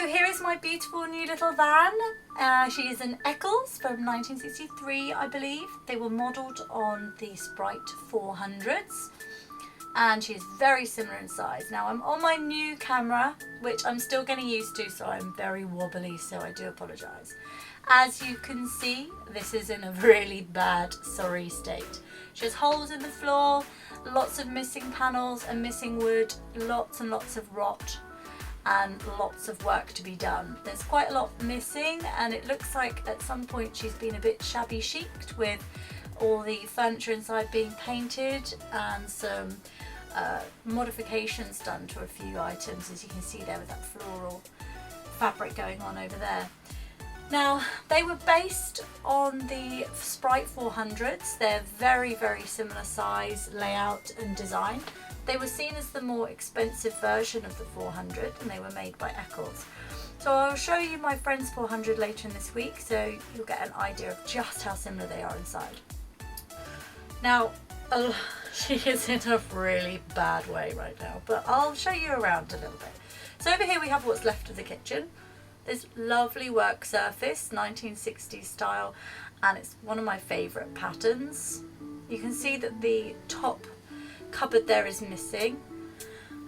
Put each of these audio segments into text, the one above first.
here is my beautiful new little van. She is an Eccles from 1963, I believe. They were modelled on the Sprite 400s. And she is very similar in size. Now I'm on my new camera, which I'm still getting used to, so I'm very wobbly, so I do apologise. As you can see, this is in a really bad, sorry state. She has holes in the floor, lots of missing panels and missing wood, lots and lots of rot, and lots of work to be done. There's quite a lot missing, and it looks like at some point she's been a bit shabby chiced, with all the furniture inside being painted and some modifications done to a few items, as you can see there with that floral fabric going on over there. Now, they were based on the Sprite 400s. They're very, very similar size, layout and design. They were seen as the more expensive version of the 400, and they were made by Eccles. So I'll show you my friend's 400 later in this week, so you'll get an idea of just how similar they are inside. Now, she is in a really bad way right now, but I'll show you around a little bit. So over here we have what's left of the kitchen. This lovely work surface, 1960s style, and it's one of my favourite patterns. You can see that the top cupboard there is missing,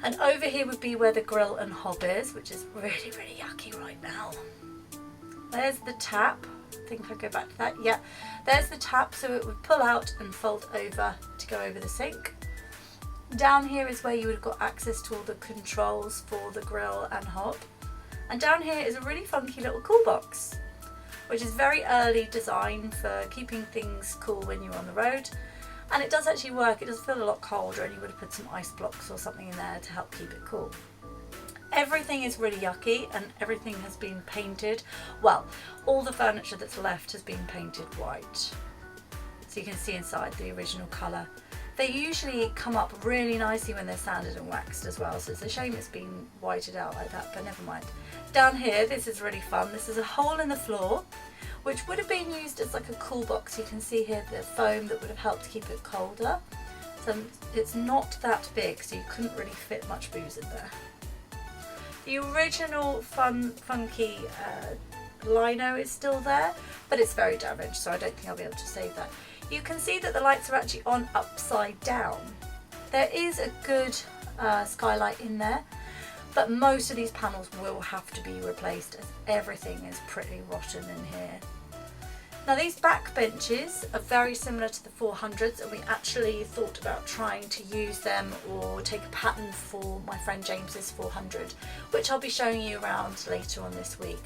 and over here would be where the grill and hob is, which is really, really yucky right now. There's the tap. I think if I go back to that, yeah, there's the tap, so it would pull out and fold over to go over the sink. Down here is where you would have got access to all the controls for the grill and hob. And down here is a really funky little cool box, which is very early design for keeping things cool when you're on the road. And it does actually work. It does feel a lot colder, and you would have put some ice blocks or something in there to help keep it cool. Everything is really yucky, and everything has been painted. Well, all the furniture that's left has been painted white. So you can see inside the original colour. They usually come up really nicely when they're sanded and waxed as well, so it's a shame it's been whited out like that, but never mind. Down here, this is really fun. This is a hole in the floor, which would have been used as like a cool box. You can see here the foam that would have helped keep it colder. So it's not that big, so you couldn't really fit much booze in there. The original funky lino is still there, but it's very damaged, so I don't think I'll be able to save that. You can see that the lights are actually on upside down. There is a good skylight in there, but most of these panels will have to be replaced, as everything is pretty rotten in here. Now, these back benches are very similar to the 400s, and we actually thought about trying to use them or take a pattern for my friend James's 400, which I'll be showing you around later on this week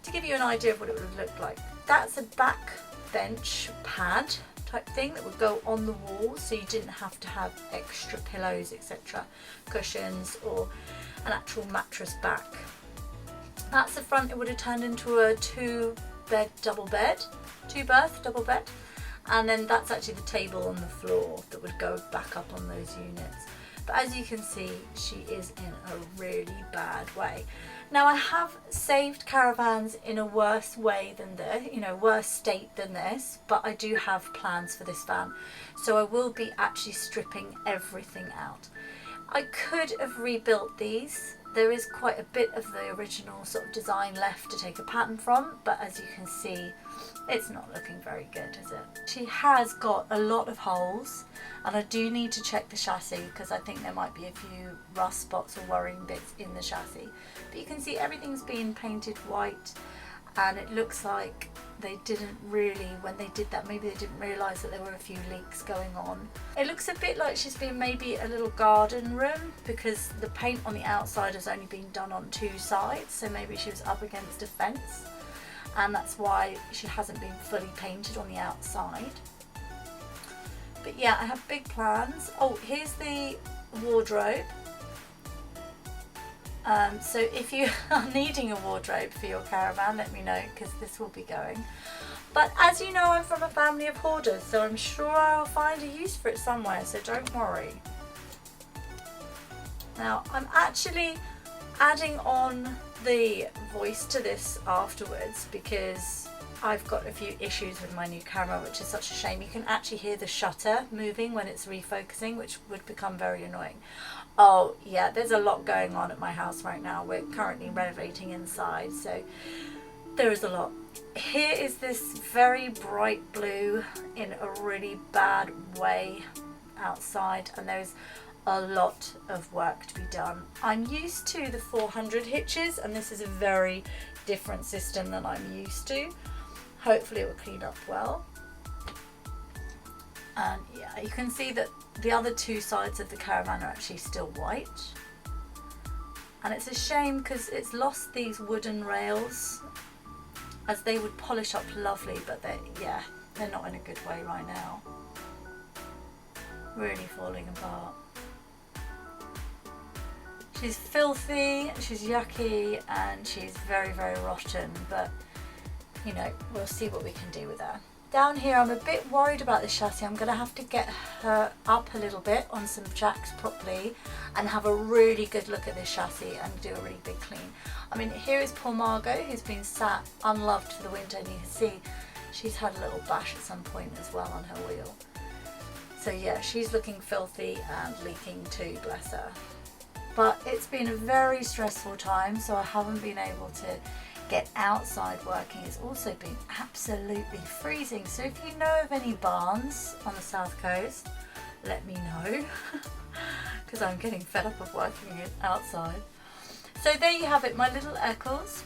to give you an idea of what it would look like. That's a back bench pad type thing that would go on the wall, so you didn't have to have extra pillows, etc., cushions, or an actual mattress back. That's the front. It would have turned into a two-berth double bed, and then that's actually the table on the floor that would go back up on those units. But as you can see, she is in a really bad way. Now, I have saved caravans in a worse way than this, worse state than this, but I do have plans for this van. So I will be actually stripping everything out. I could have rebuilt these. There is quite a bit of the original sort of design left to take a pattern from, but as you can see, it's not looking very good, is it? She has got a lot of holes, and I do need to check the chassis because I think there might be a few rust spots or worrying bits in the chassis. But you can see everything's been painted white, and it looks like they didn't really, when they did that, maybe they didn't realise that there were a few leaks going on. It looks a bit like she's been maybe a little garden room, because the paint on the outside has only been done on two sides, so maybe she was up against a fence, and that's why she hasn't been fully painted on the outside. But yeah, I have big plans. Oh, here's the wardrobe. So if you are needing a wardrobe for your caravan, let me know, because this will be going. But as you know, I'm from a family of hoarders, so I'm sure I'll find a use for it somewhere, so don't worry. Now, I'm actually adding on the voice to this afterwards, because I've got a few issues with my new camera, which is such a shame. You can actually hear the shutter moving when it's refocusing, which would become very annoying. Oh yeah, there's a lot going on at my house right now. We're currently renovating inside, so there is a lot. Here is this very bright blue in a really bad way outside, and there's a lot of work to be done. I'm used to the 400 hitches, and this is a very different system than I'm used to. Hopefully it will clean up well. And yeah, you can see that the other two sides of the Caravan are actually still white. And it's a shame because it's lost these wooden rails, as they would polish up lovely, but they're not in a good way right now. Really falling apart. She's filthy, she's yucky, and she's very, very rotten, but you know, we'll see what we can do with her. Down here, I'm a bit worried about the chassis. I'm going to have to get her up a little bit on some jacks properly and have a really good look at this chassis and do a really big clean. I mean, here is poor Margot, who's been sat unloved for the winter, and you can see she's had a little bash at some point as well on her wheel. So yeah, she's looking filthy and leaking too, bless her. But it's been a very stressful time, so I haven't been able to get outside working. It's also been absolutely freezing, so if you know of any barns on the south coast, let me know, because I'm getting fed up of working outside. So there you have it, my little Eccles.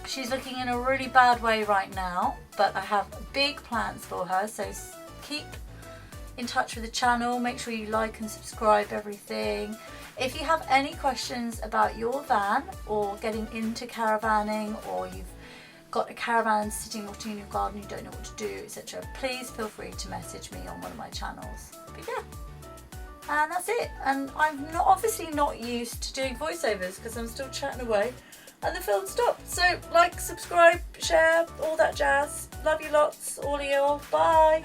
She's looking in a really bad way right now, but I have big plans for her, so keep in touch with the channel. Make sure you like and subscribe everything. If you have any questions about your van or getting into caravanning, or you've got a caravan sitting rotting in your garden, you don't know what to do, etc., please feel free to message me on one of my channels. But yeah, and that's it. And I'm obviously not used to doing voiceovers because I'm still chatting away and the film stopped. So like, subscribe, share, all that jazz. Love you lots, all of you all. Bye.